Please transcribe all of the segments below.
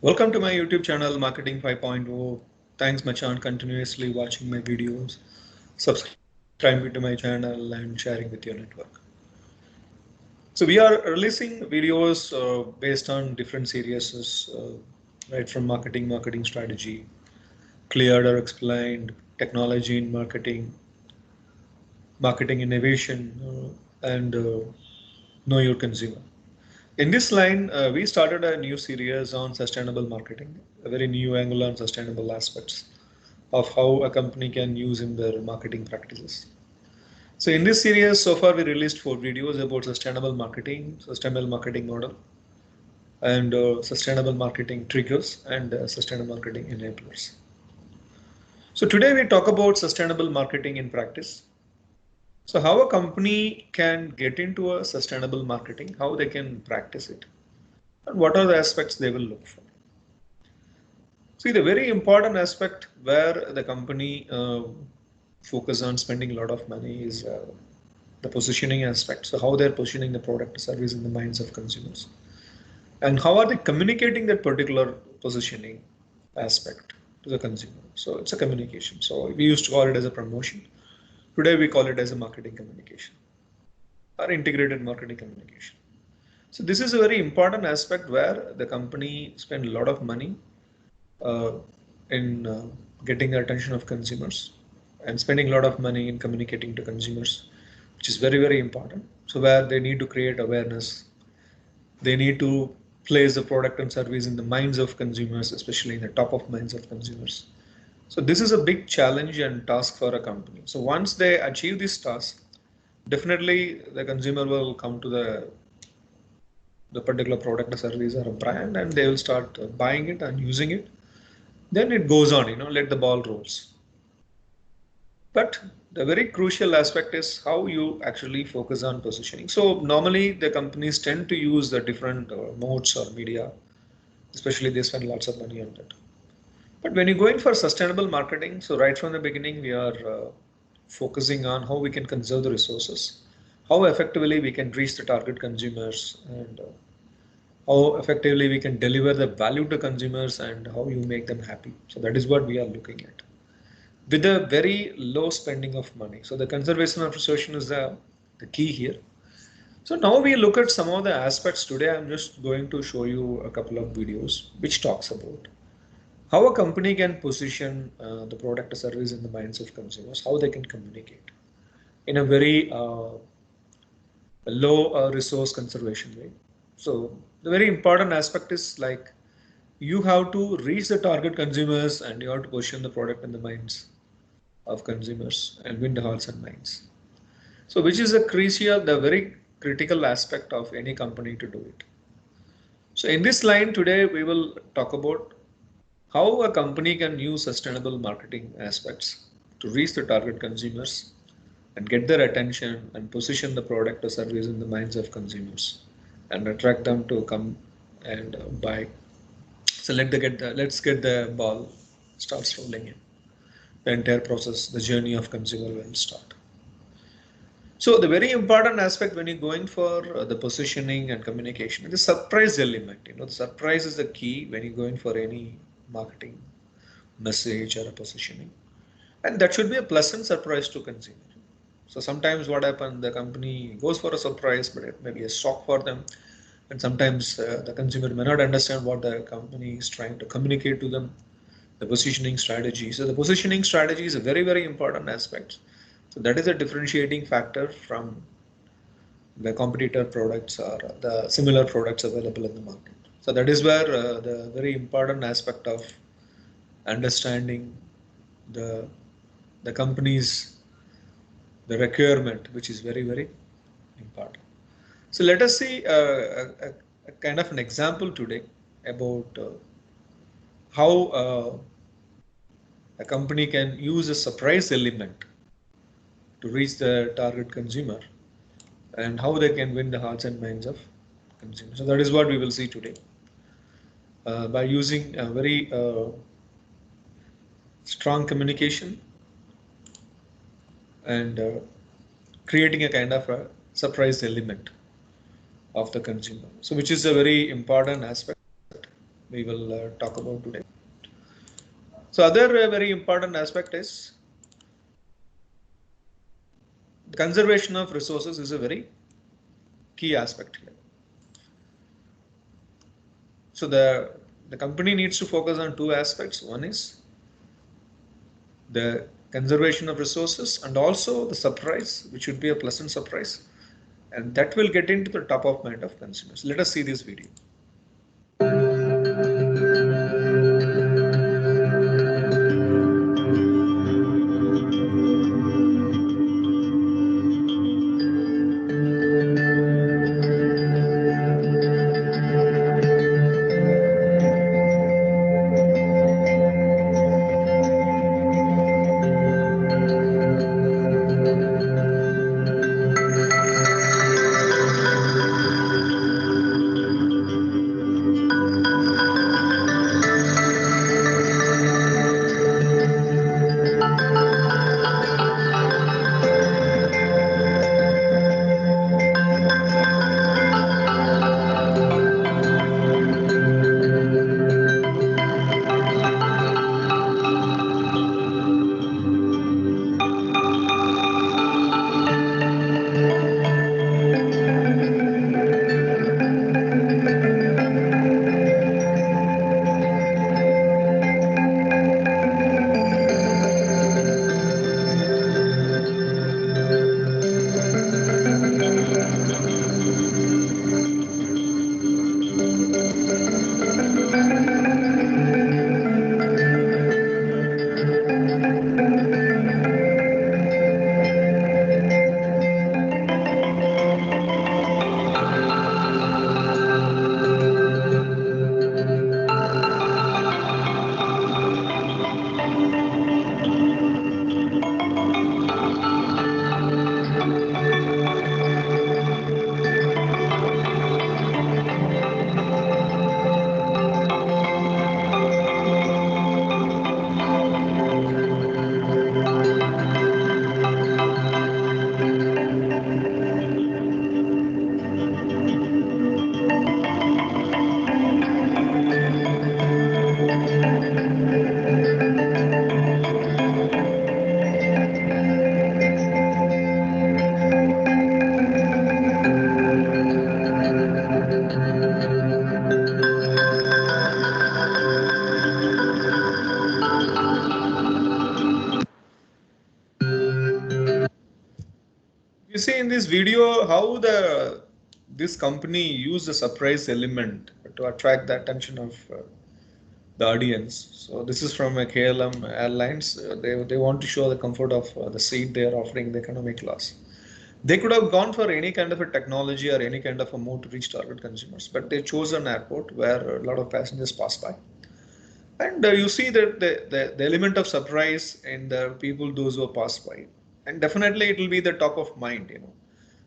Welcome to my YouTube channel Marketing 5.0. Thanks Machan continuously watching my videos, subscribing to my channel and sharing with your network. So we are releasing videos based on different series, right from marketing strategy, cleared or explained, technology in marketing, marketing innovation, and know your consumer. In this line, we started a new series on sustainable marketing, a very new angle on sustainable aspects of how a company can use in their marketing practices. So in this series, so far we released 4 videos about sustainable marketing, sustainable marketing model, and sustainable marketing triggers and sustainable marketing enablers. So today we talk about sustainable marketing in practice. So how a company can get into a sustainable marketing, how they can practice it, and what are the aspects they will look for. See, the very important aspect where the company focus on spending a lot of money is the positioning aspect. So how they're positioning the product or service in the minds of consumers, and how are they communicating that particular positioning aspect to the consumer. So it's a communication. So we used to call it as a promotion. Today we call it as a marketing communication or integrated marketing communication. So this is a very important aspect where the company spend a lot of money uh, in getting the attention of consumers and spending a lot of money in communicating to consumers, which is very important. So where they need to create awareness, they need to place the product and service in the minds of consumers, especially in the top of minds of consumers. So this is a big challenge and task for a company. So once they achieve this task, definitely the consumer will come to the particular product or service or a brand, and they will start buying it and using it. Then it goes on, let the ball rolls. But the very crucial aspect is how you actually focus on positioning. So normally the companies tend to use the different modes or media, especially they spend lots of money on that. But when you go in for sustainable marketing, so right from the beginning, we are focusing on how we can conserve the resources, how effectively we can reach the target consumers, and how effectively we can deliver the value to consumers and how you make them happy. So that is what we are looking at with a very low spending of money. So the conservation of resources is the key here. So now we look at some of the aspects today. I'm just going to show you a couple of videos which talks about how a company can position the product or service in the minds of consumers, how they can communicate in a very low resource conservation way. So the very important aspect is like you have to reach the target consumers and you have to position the product in the minds of consumers and win the hearts and minds. So which is a crucial, the very critical aspect of any company to do it. So in this line today, we will talk about how a company can use sustainable marketing aspects to reach the target consumers and get their attention and position the product or service in the minds of consumers and attract them to come and buy. So let's get the ball starts rolling in. The entire process, the journey of consumer will start. So the very important aspect when you're going for the positioning and communication, the surprise element. The surprise is the key when you're going for any marketing message or a positioning, and that should be a pleasant surprise to consumer. So sometimes what happens, the company goes for a surprise, but it may be a shock for them, and sometimes the consumer may not understand what the company is trying to communicate to them. The positioning strategy. So the positioning strategy is a very important aspect. So that is a differentiating factor from the competitor products or the similar products available in the market. So that is where the very important aspect of understanding the the company's the requirement, which is very important. So let us see a kind of an example today about how a company can use a surprise element to reach the target consumer and how they can win the hearts and minds of consumers. So that is what we will see today by using a very strong communication and creating a kind of a surprise element of the consumer. So which is a very important aspect we will talk about today. So other very important aspect is the conservation of resources is a very key aspect here. So the company needs to focus on two aspects. One is the conservation of resources and also the surprise, which should be a pleasant surprise, and that will get into the top of mind of consumers. Let us see this video. You see in this video how this company used the surprise element to attract the attention of the audience. So this is from a KLM Airlines. They want to show the comfort of the seat they are offering in the economy class. They could have gone for any kind of a technology or any kind of a mode to reach target consumers, but they chose an airport where a lot of passengers pass by. And you see that the element of surprise in the people, those who pass by. And definitely it will be the top of mind.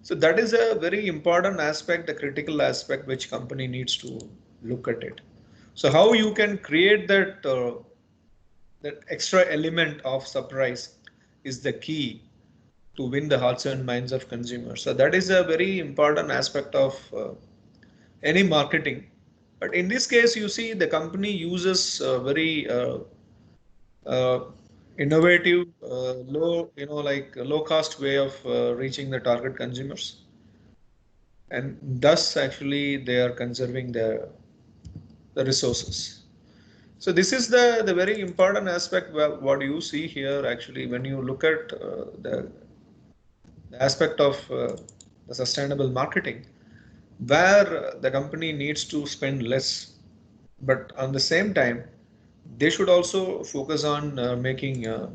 So that is a very important aspect, the critical aspect which company needs to look at it. So how you can create that extra element of surprise is the key to win the hearts and minds of consumers. So that is a very important aspect of any marketing. But in this case, you see the company uses very uh, innovative, low cost way of reaching the target consumers, and thus actually they are conserving the resources. So this is the very important aspect what you see here actually when you look at the aspect of the sustainable marketing, where the company needs to spend less, but on the same time they should also focus on making a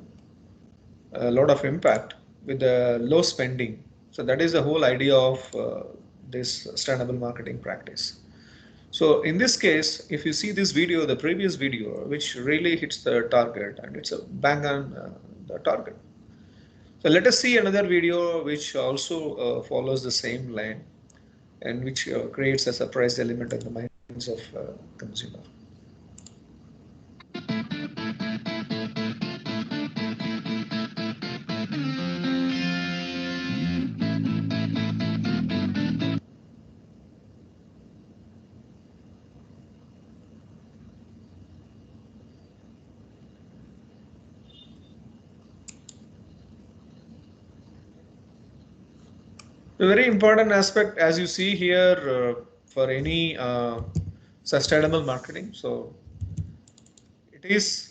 lot of impact with the low spending. So that is the whole idea of this sustainable marketing practice. So in this case, if you see this video, the previous video, which really hits the target and it's a bang on the target. So let us see another video which also follows the same line and which creates a surprise element in the minds of consumer. A very important aspect, as you see here, for any sustainable marketing. So it is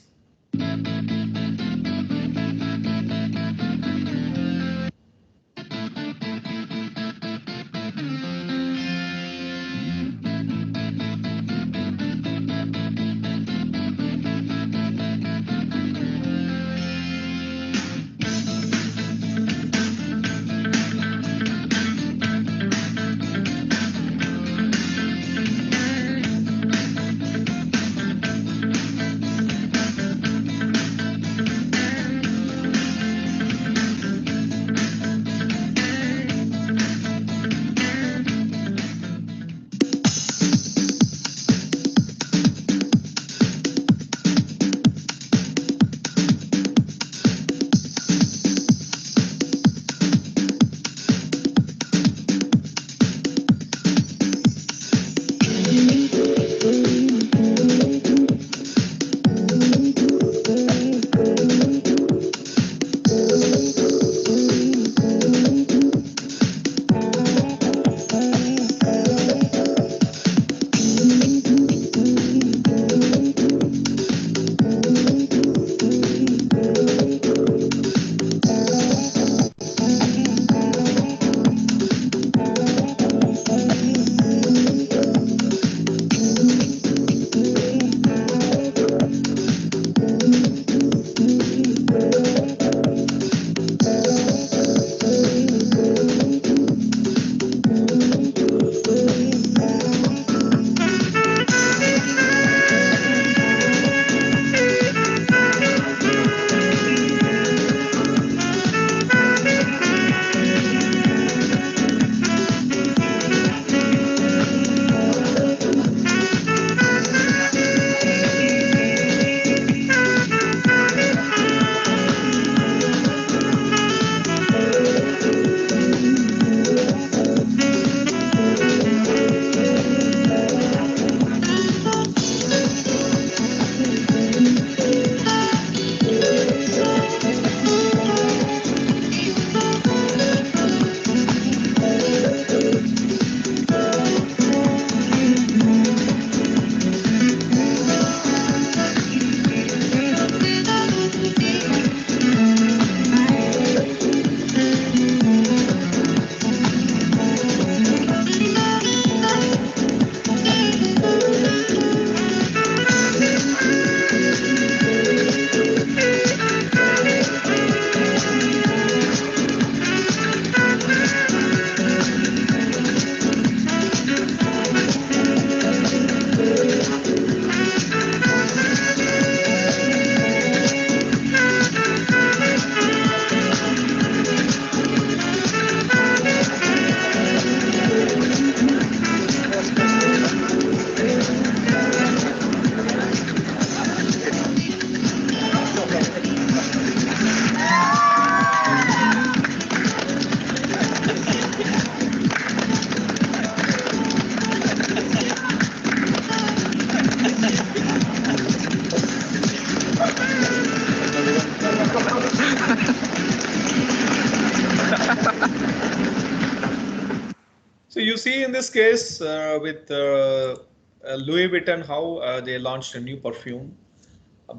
so you see in this case with Louis Vuitton how they launched a new perfume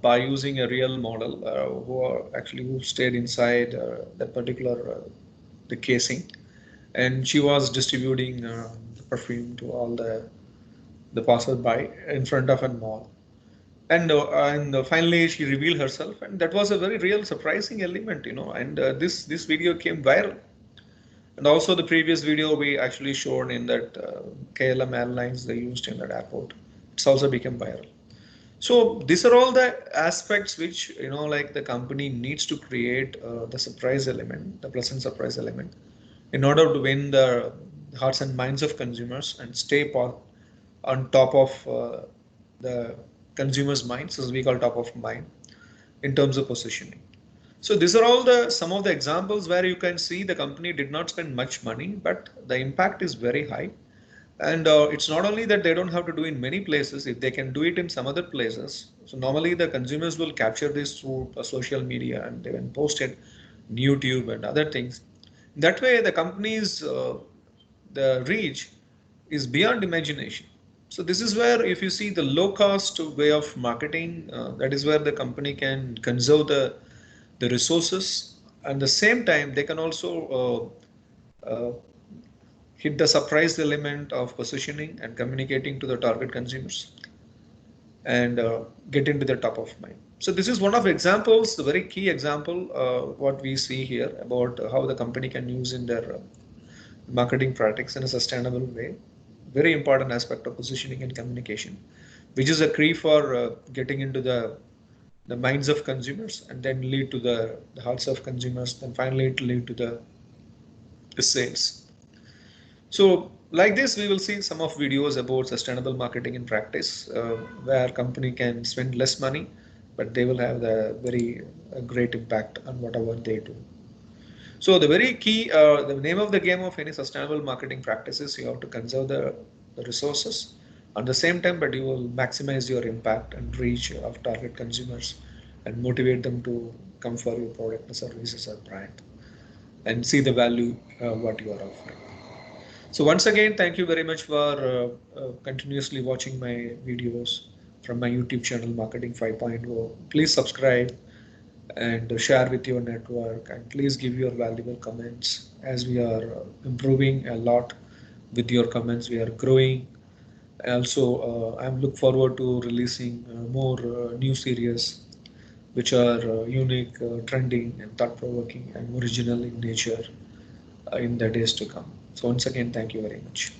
by using a real model who are actually who stayed inside that particular the casing, and she was distributing the perfume to all the passersby in front of a mall. And finally she revealed herself, and that was a very real surprising element, you know. And this video came viral, and also the previous video we actually showed in that KLM Airlines they used in that airport. It's also become viral. So these are all the aspects which, you know, like the company needs to create the surprise element, the pleasant surprise element, in order to win the hearts and minds of consumers and stay on top of the consumers' minds, as we call top of mind, in terms of positioning. So these are all the some of the examples where you can see the company did not spend much money, but the impact is very high. And it's not only that they don't have to do in many places, if they can do it in some other places. So normally the consumers will capture this through social media and they will post it, YouTube and other things. That way, the company's the reach is beyond imagination. So this is where, if you see the low cost way of marketing, that is where the company can conserve the resources, and the same time they can also hit the surprise element of positioning and communicating to the target consumers, and get into the top of mind. So this is one of examples, the very key example, what we see here about how the company can use in their marketing practice in a sustainable way. Very important aspect of positioning and communication, which is a key for getting into the minds of consumers, and then lead to the hearts of consumers, then finally it lead to the sales. So like this, we will see some of videos about sustainable marketing in practice, where company can spend less money, but they will have the very great impact on whatever they do. So the very key, the name of the game of any sustainable marketing practices, you have to conserve the resources at the same time, but you will maximize your impact and reach of target consumers and motivate them to come for your product or services or brand and see the value what you are offering. So once again, thank you very much for continuously watching my videos from my YouTube channel Marketing 5.0. Please subscribe and share with your network, and please give your valuable comments, as we are improving a lot with your comments. We are growing. Also, I'm look forward to releasing more new series which are unique, trending, and thought-provoking, and original in nature in the days to come. So once again, thank you very much.